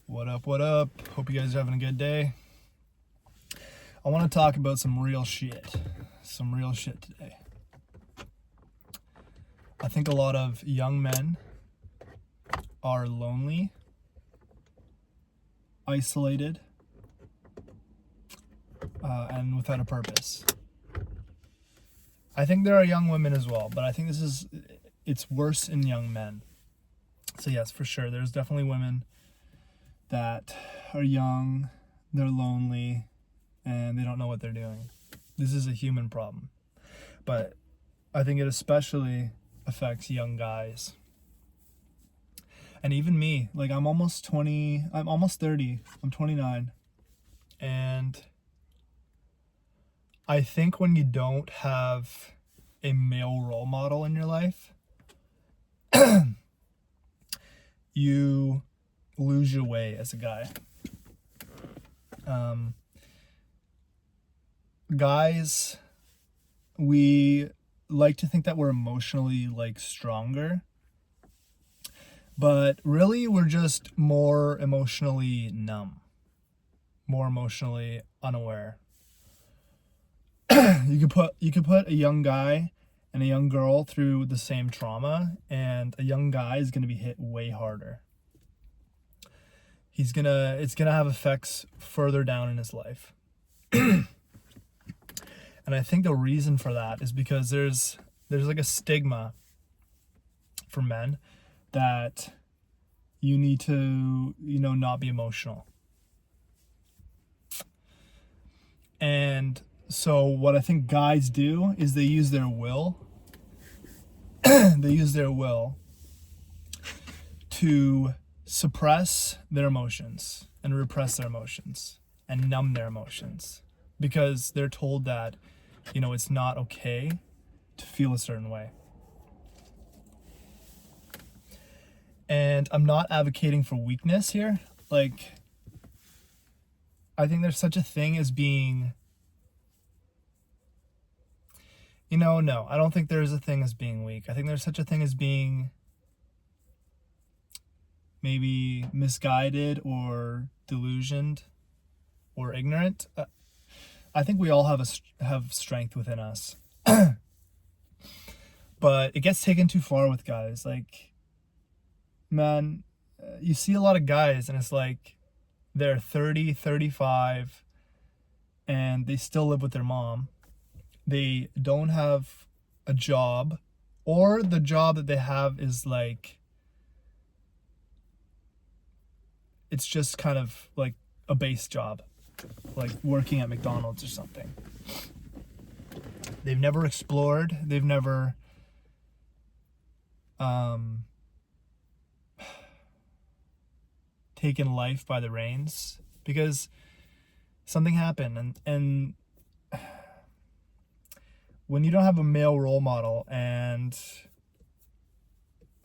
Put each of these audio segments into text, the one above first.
What up, what up? Hope you guys are having a good day. I want to talk about some real shit. Some real shit today. I think a lot of young men are lonely, isolated, and without a purpose. I think there are young women as well, but I think it's worse in young men. So yes, for sure, there's definitely women that are young, they're lonely, and they don't know what they're doing. This is a human problem. But I think it especially affects young guys. And even me, like I'm almost 30, I'm 29. And I think when you don't have a male role model in your life, you lose your way as a guy. Guys, we like to think that we're emotionally stronger, but really we're just more emotionally numb, more emotionally unaware. You could put a young guy and a young girl through the same trauma, and a young guy is going to be hit way harder. It's gonna have effects further down in his life. And I think the reason for that is because there's like a stigma for men that you need to, not be emotional. And so what I think guys do is they use their will. They use their will to suppress their emotions and repress their emotions and numb their emotions because they're told that, it's not okay to feel a certain way. And I'm not advocating for weakness here. I think there's such a thing as being, no, I don't think there's a thing as being weak. I think there's such a thing as being maybe misguided or delusioned or ignorant. I think we all have strength within us. But it gets taken too far with guys. Man, you see a lot of guys and it's like they're 30, 35 and they still live with their mom. They don't have a job, or the job that they have is it's just kind of like a base job, like working at McDonald's or something. They've never explored. They've never taken life by the reins because something happened. And when you don't have a male role model and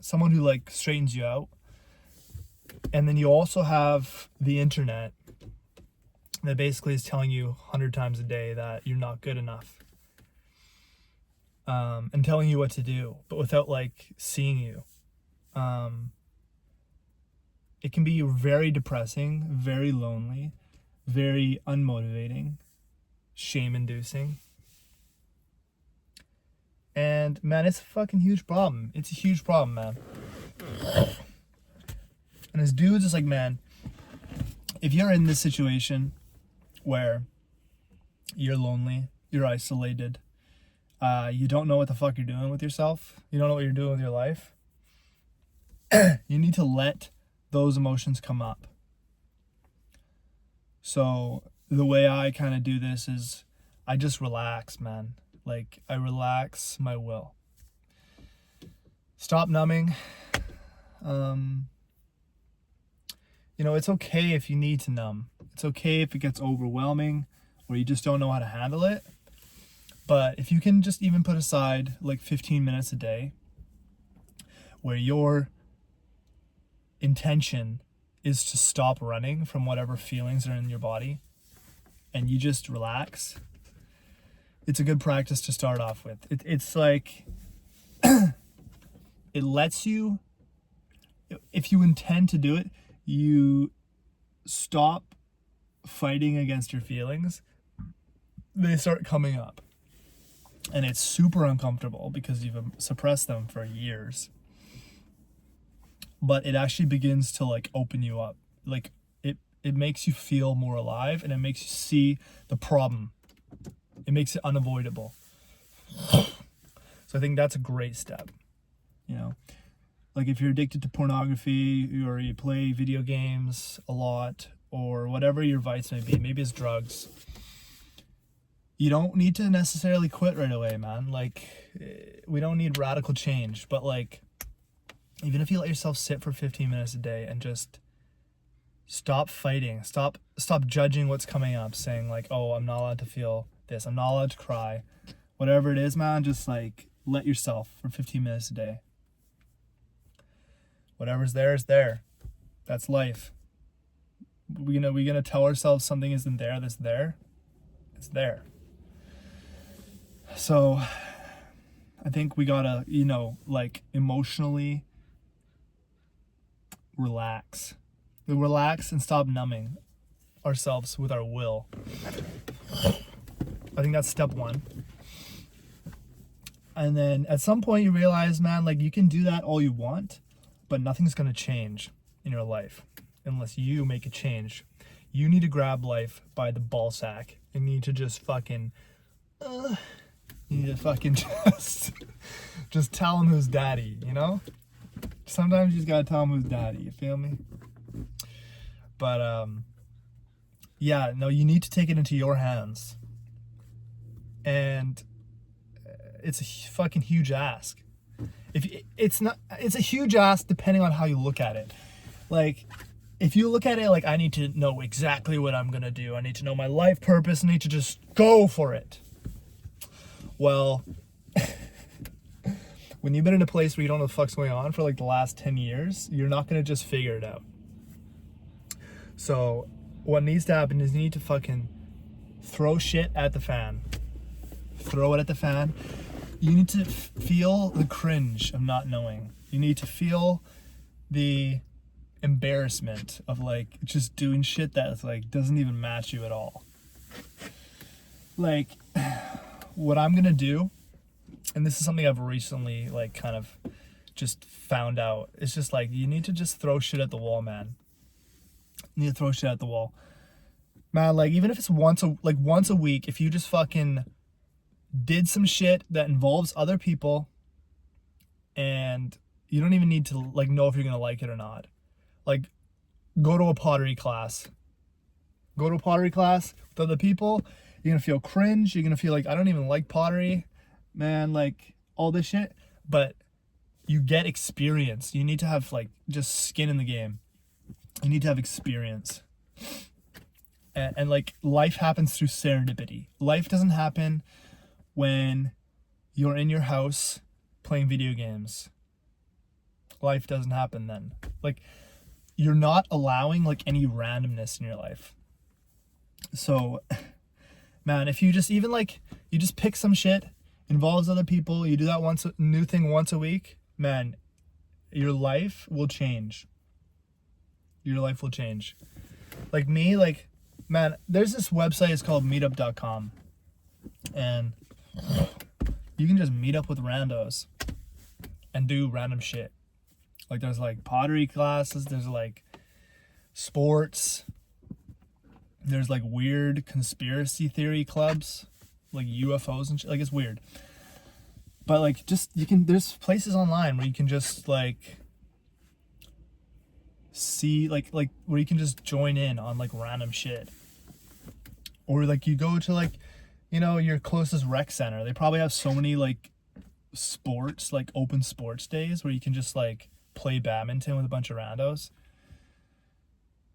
someone who straightens you out, and then you also have the internet that basically is telling you 100 times a day that you're not good enough, and telling you what to do, but without seeing you. It can be very depressing, very lonely, very unmotivating, shame-inducing. And man, it's a fucking huge problem. It's a huge problem, man. And as dudes, it's man, if you're in this situation where you're lonely, you're isolated, you don't know what the fuck you're doing with yourself, you don't know what you're doing with your life, you need to let those emotions come up. So the way I kind of do this is I just relax, man. I relax my will. Stop numbing. It's okay if you need to numb. It's okay if it gets overwhelming or you just don't know how to handle it. But if you can just even put aside 15 minutes a day where your intention is to stop running from whatever feelings are in your body and you just relax, it's a good practice to start off with. It's it lets you, if you intend to do it, you stop fighting against your feelings, they start coming up. And it's super uncomfortable because you've suppressed them for years. But it actually begins to like open you up. Like it makes you feel more alive, and it makes you see the problem. It makes it unavoidable. So I think that's a great step. You know, like if you're addicted to pornography, or you play video games a lot, or whatever your vice may be, maybe it's drugs, you don't need to necessarily quit right away, man. Like, we don't need radical change, but like, even if you let yourself sit for 15 minutes a day and just stop fighting, stop judging what's coming up, saying like, oh, I'm not allowed to feel this, I'm not allowed to cry, whatever it is, man, just like let yourself for 15 minutes a day. Whatever's there is there. That's life. We gonna tell ourselves something isn't there that's there. It's there. So I think we gotta, like emotionally relax and stop numbing ourselves with our will. I think that's step one. And then at some point you realize, man, like you can do that all you want, but nothing's going to change in your life unless you make a change. You need to grab life by the ball sack and need to just fucking, just tell him who's daddy, Sometimes you just gotta tell him who's daddy, you feel me? But, yeah, no, you need to take it into your hands. And it's a fucking huge ask. It's a huge ask depending on how you look at it. Like, if you look at it like, I need to know exactly what I'm gonna do, I need to know my life purpose, I need to just go for it. Well, when you've been in a place where you don't know what the fuck's going on for like the last 10 years, you're not gonna just figure it out. So what needs to happen is you need to fucking throw shit at the fan. Throw it at the fan. You need to feel the cringe of not knowing. You need to feel the embarrassment of like just doing shit that's like doesn't even match you at all. Like, what I'm gonna do, and this is something I've recently like kind of just found out, it's just like you need to just throw shit at the wall, man. You need to throw shit at the wall, man. Like, even if it's once a week, if you just fucking did some shit that involves other people, and you don't even need to like know if you're gonna like it or not. Like, go to a pottery class. Go to a pottery class with other people. You're gonna feel cringe. You're gonna feel like, I don't even like pottery, man, like all this shit. But you get experience. You need to have like just skin in the game. You need to have experience. And like, life happens through serendipity. Life doesn't happen when you're in your house playing video games. Life doesn't happen then. Like, you're not allowing like any randomness in your life. So, man, if you just even like, you just pick some shit, involves other people, you do that new thing once a week, man, your life will change. Your life will change. Like me, like, man, there's this website, it's called meetup.com. And you can just meet up with randos and do random shit. Like, there's like pottery classes, there's like sports, there's like weird conspiracy theory clubs, like UFOs and shit. Like, it's weird. But like, just, there's places online where you can just like see like where you can just join in on like random shit. Or like, you go to like, your closest rec center. They probably have so many like sports, like open sports days where you can just like play badminton with a bunch of randos.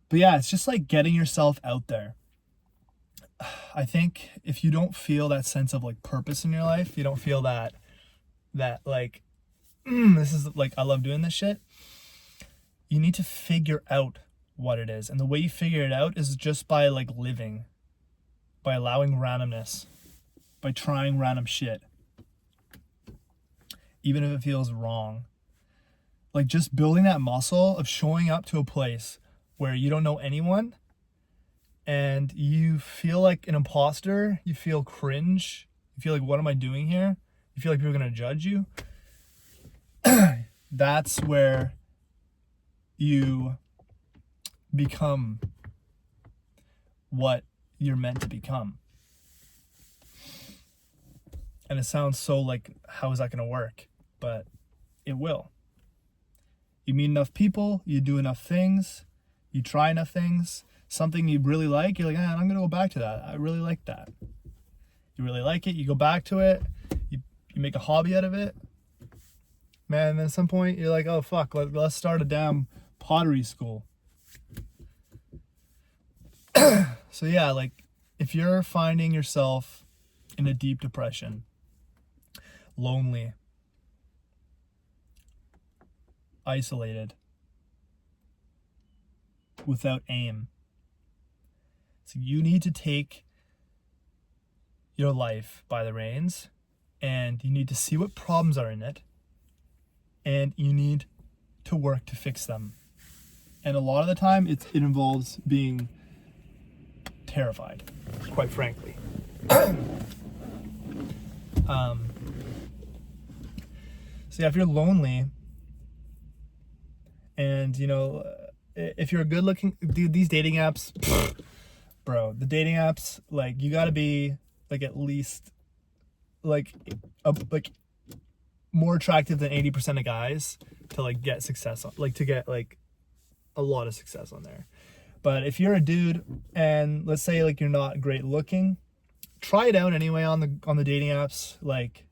But yeah, it's just like getting yourself out there. I think if you don't feel that sense of like purpose in your life, you don't feel that like, this is like, I love doing this shit, you need to figure out what it is. And the way you figure it out is just by like living, by allowing randomness, by trying random shit, even if it feels wrong. Like, just building that muscle of showing up to a place where you don't know anyone and you feel like an imposter, you feel cringe, you feel like, what am I doing here? You feel like people are going to judge you. That's where you become what you're meant to become. And it sounds so like, how is that going to work? But it will. You meet enough people, you do enough things, you try enough things, something you really like, you're like, I'm going to go back to that. I really like that. You really like it, you go back to it, you make a hobby out of it. Man, and then at some point you're like, oh fuck, let's start a damn pottery school. So yeah, like if you're finding yourself in a deep depression, lonely, isolated, without aim, so you need to take your life by the reins, and you need to see what problems are in it, and you need to work to fix them. And a lot of the time it involves being terrified, quite frankly. So yeah, if you're lonely, and if you're a good looking dude, these dating apps, bro, the dating apps, like, you gotta be like at least like more attractive than 80% of guys to like get success on, like to get like a lot of success on there. But if you're a dude and let's say like you're not great looking, try it out anyway on the dating apps. Like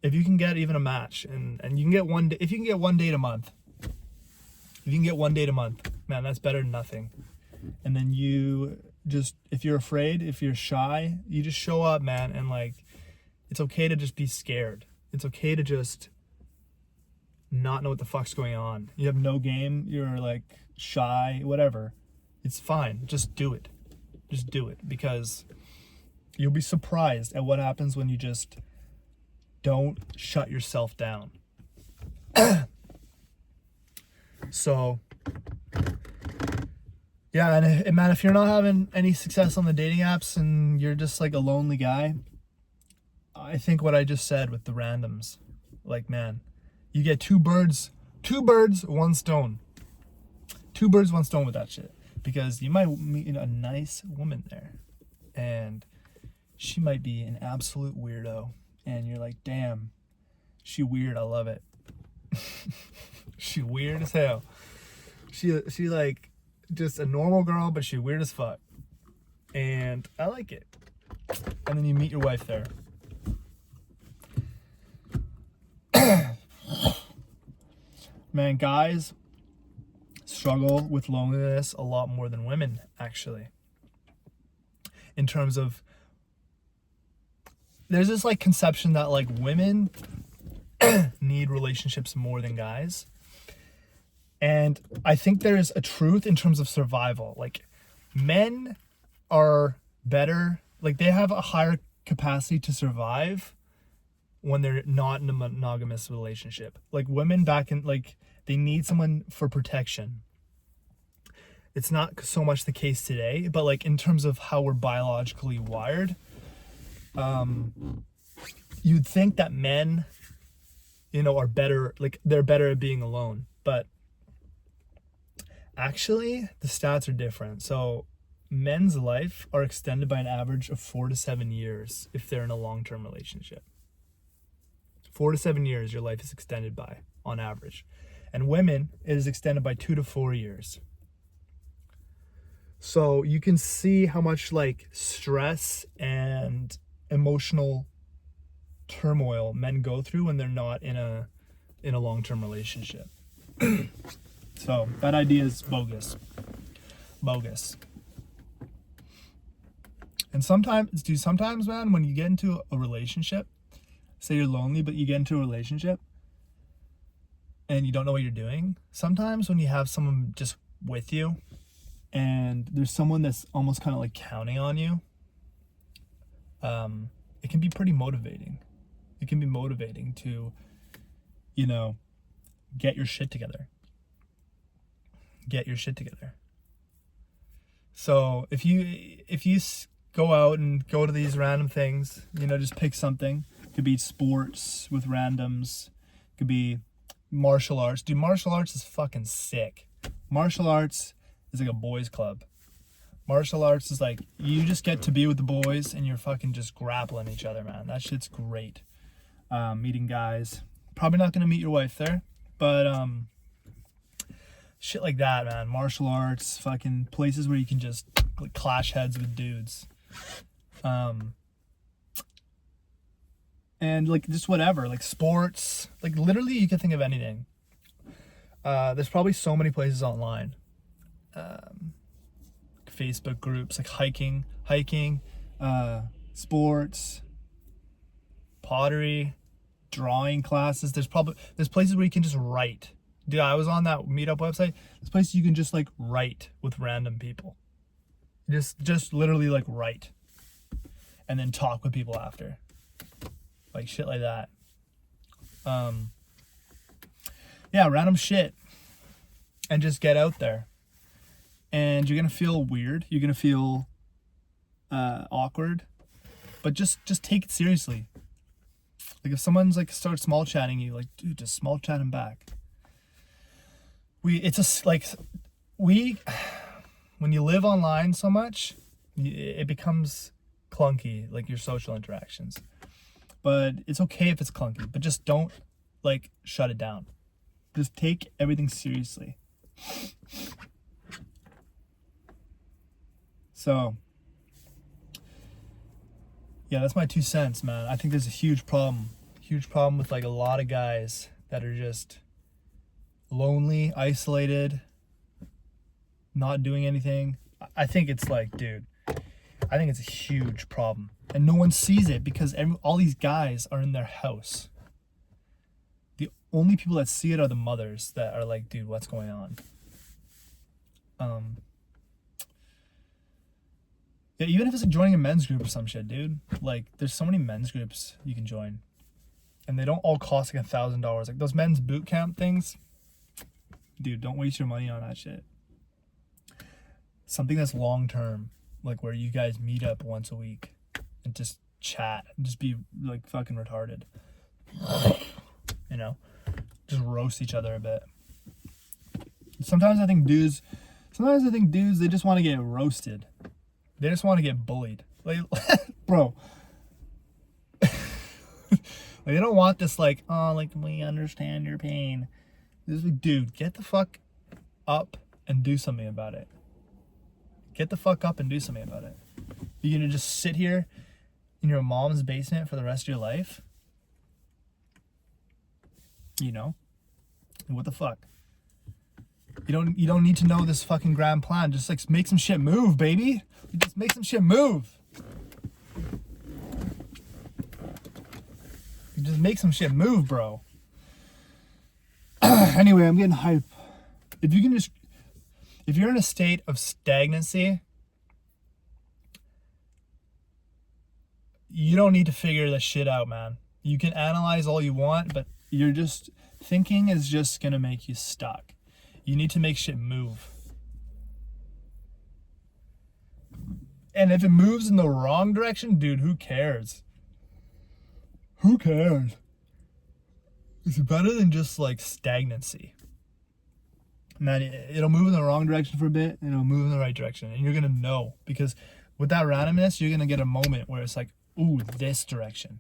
if you can get even a match, and you can get one day, if you can get 1 date a month, man, that's better than nothing. And then you just, if you're afraid, if you're shy, you just show up, man. And like, it's okay to just be scared. It's okay to just not know what the fuck's going on. You have no game, you're like shy, whatever. It's fine. Just do it. Just do it, because you'll be surprised at what happens when you just don't shut yourself down. So yeah, and man, if you're not having any success on the dating apps and you're just like a lonely guy, I think what I just said with the randoms, like, man, you get two birds, one stone. 2 birds, 1 stone with that shit. Because you might meet a nice woman there, and she might be an absolute weirdo, and you're like, damn, she weird, I love it. She weird as hell. She like just a normal girl, but she weird as fuck, and I like it. And then you meet your wife there. Man, guys struggle with loneliness a lot more than women, actually. In terms of, there's this like conception that like women need relationships more than guys. And I think there's a truth in terms of survival. Like, men are better, like they have a higher capacity to survive when they're not in a monogamous relationship. Like women back in, like, they need someone for protection. It's not so much the case today, but like in terms of how we're biologically wired, you'd think that men, are better, like they're better at being alone. But actually the stats are different. So men's life are extended by an average of 4 to 7 years if they're in a long-term relationship. 4 to 7 years your life is extended by, on average. And women, it is extended by 2 to 4 years. So you can see how much like stress and emotional turmoil men go through when they're not in a long-term relationship. So that idea is bogus. And sometimes, man, when you get into a relationship, say you're lonely, but you get into a relationship and you don't know what you're doing. Sometimes when you have someone just with you and there's someone that's almost kind of like counting on you, it can be pretty motivating. It can be motivating to, get your shit together. So if you go out and go to these random things, you know, just pick something. It could be sports with randoms. It could be martial arts. Dude, martial arts is fucking sick. Martial arts is like a boys club. Martial arts is like, you just get to be with the boys and you're fucking just grappling each other, man. That shit's great. Meeting guys. Probably not gonna meet your wife there, but shit like that, man. Martial arts, fucking places where you can just like clash heads with dudes. And like just whatever, like sports, like literally you can think of anything. There's probably so many places online. Facebook groups like hiking, sports, pottery, drawing classes. There's places where you can just write. Dude, I was on that meetup website. There's places you can just like write with random people. Just literally like write. And then talk with people after. Like shit like that. Yeah, random shit. And just get out there. And you're gonna feel weird. You're gonna feel awkward. But just take it seriously. Like if someone's like starts small chatting you, like, dude, just small chat him back. When you live online so much, it becomes clunky, like your social interactions. But it's okay if it's clunky, but just don't like shut it down. Just take everything seriously. So, yeah, that's my 2 cents, man. I think there's a huge problem with like a lot of guys that are just lonely, isolated, not doing anything. I think it's like, dude, I think it's a huge problem. And no one sees it because all these guys are in their house. The only people that see it are the mothers that are like, dude, what's going on? Yeah, even if it's like joining a men's group or some shit, dude. Like, there's so many men's groups you can join. And they don't all cost like $1,000. Like those men's boot camp things. Dude, don't waste your money on that shit. Something that's long term. Like where you guys meet up once a week. And just chat. And just be like fucking retarded. You know? Just roast each other a bit. Sometimes I think dudes, they just want to get roasted. They just want to get bullied. Like, bro. Like, they don't want this like, oh, like, we understand your pain. This is like, dude, get the fuck up and do something about it. Get the fuck up and do something about it. You're gonna just sit here in your mom's basement for the rest of your life? You know? What the fuck? You don't need to know this fucking grand plan. Just like make some shit move, baby. Just make some shit move. Just make some shit move, bro. Anyway, I'm getting hype. If you're in a state of stagnancy, you don't need to figure this shit out, man. You can analyze all you want, but thinking is just gonna make you stuck. You need to make shit move. And if it moves in the wrong direction, dude, who cares? Who cares? It's better than just like stagnancy. Man, it'll move in the wrong direction for a bit, and it'll move in the right direction. And you're gonna know, because with that randomness, you're gonna get a moment where it's like, ooh, this direction.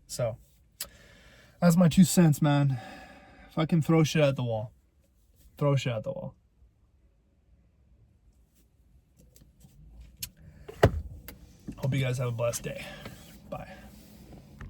So, that's my 2 cents, man. Fucking throw shit at the wall. Hope you guys have a blessed day.